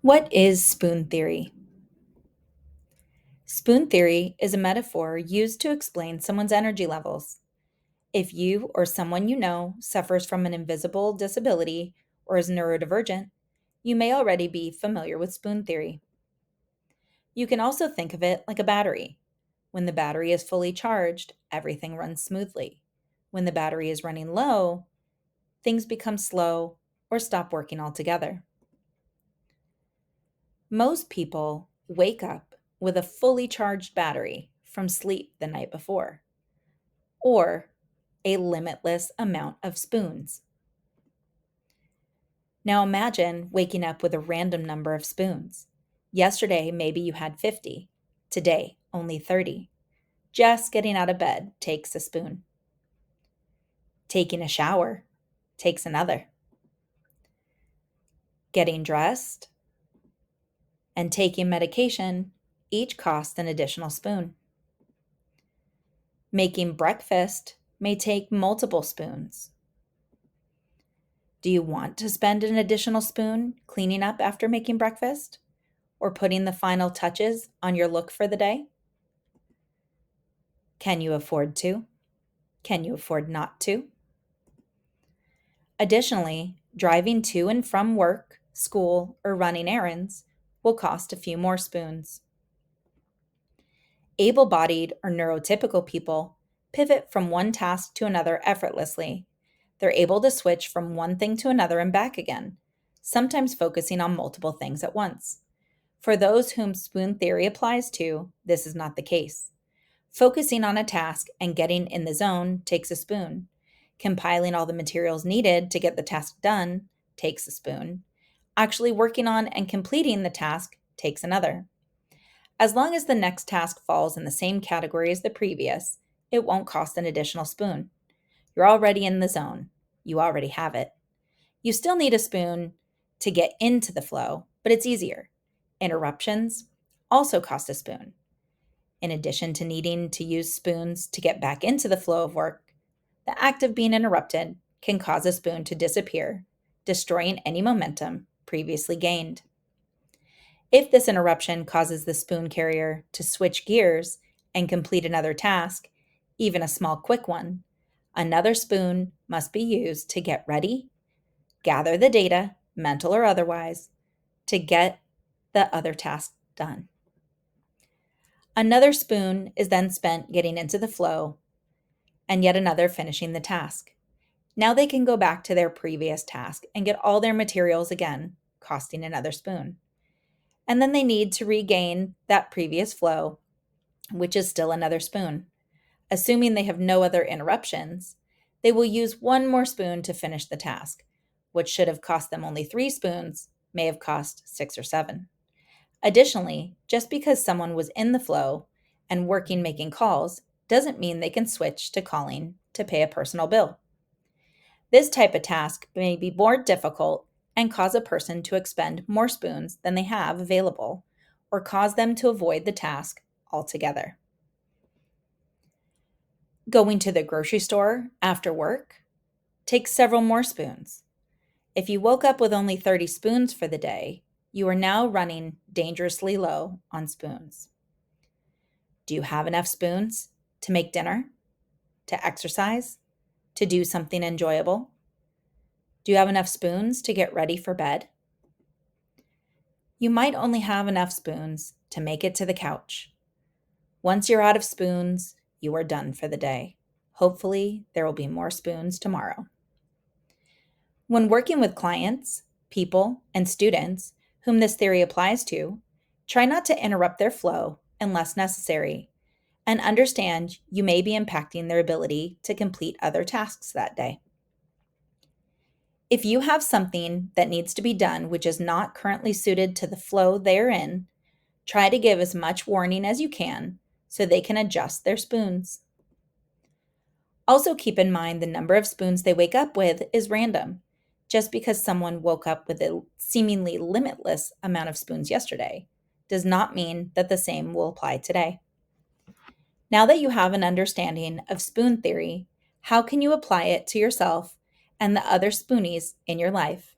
What is spoon theory? Spoon theory is a metaphor used to explain someone's energy levels. If you or someone you know suffers from an invisible disability or is neurodivergent, you may already be familiar with spoon theory. You can also think of it like a battery. When the battery is fully charged, everything runs smoothly. When the battery is running low, things become slow or stop working altogether. Most people wake up with a fully charged battery from sleep the night before, or a limitless amount of spoons. Now imagine waking up with a random number of spoons. Yesterday, maybe you had 50. Today, only 30. Just getting out of bed takes a spoon. Taking a shower takes another. Getting dressed and taking medication each cost an additional spoon. Making breakfast may take multiple spoons. Do you want to spend an additional spoon cleaning up after making breakfast or putting the final touches on your look for the day? Can you afford to? Can you afford not to? Additionally, driving to and from work, school, or running errands will cost a few more spoons. Able bodied or neurotypical people pivot from one task to another effortlessly. They're able to switch from one thing to another and back again, sometimes focusing on multiple things at once. For those whom spoon theory applies to, this is not the case. Focusing on a task and getting in the zone takes a spoon. Compiling all the materials needed to get the task done takes a spoon. Actually working on and completing the task takes another. As long as the next task falls in the same category as the previous, it won't cost an additional spoon. You're already in the zone. You already have it. You still need a spoon to get into the flow, but it's easier. Interruptions also cost a spoon. In addition to needing to use spoons to get back into the flow of work, the act of being interrupted can cause a spoon to disappear, destroying any momentum previously gained. If this interruption causes the spoon carrier to switch gears and complete another task, even a small quick one, another spoon must be used to get ready, gather the data, mental or otherwise, to get the other task done. Another spoon is then spent getting into the flow, and yet another finishing the task. Now they can go back to their previous task and get all their materials again, costing another spoon. And then they need to regain that previous flow, which is still another spoon. Assuming they have no other interruptions, they will use one more spoon to finish the task, which should have cost them only 3 spoons, may have cost 6 or 7. Additionally, just because someone was in the flow and working making calls doesn't mean they can switch to calling to pay a personal bill. This type of task may be more difficult and cause a person to expend more spoons than they have available, or cause them to avoid the task altogether. Going to the grocery store after work takes several more spoons. If you woke up with only 30 spoons for the day, you are now running dangerously low on spoons. Do you have enough spoons to make dinner, to exercise, to do something enjoyable? Do you have enough spoons to get ready for bed? You might only have enough spoons to make it to the couch. Once you're out of spoons, you are done for the day. Hopefully, there will be more spoons tomorrow. When working with clients, people, and students whom this theory applies to, try not to interrupt their flow unless necessary, and understand you may be impacting their ability to complete other tasks that day. If you have something that needs to be done which is not currently suited to the flow they're in, try to give as much warning as you can so they can adjust their spoons. Also keep in mind the number of spoons they wake up with is random. Just because someone woke up with a seemingly limitless amount of spoons yesterday does not mean that the same will apply today. Now that you have an understanding of spoon theory, how can you apply it to yourself and the other spoonies in your life?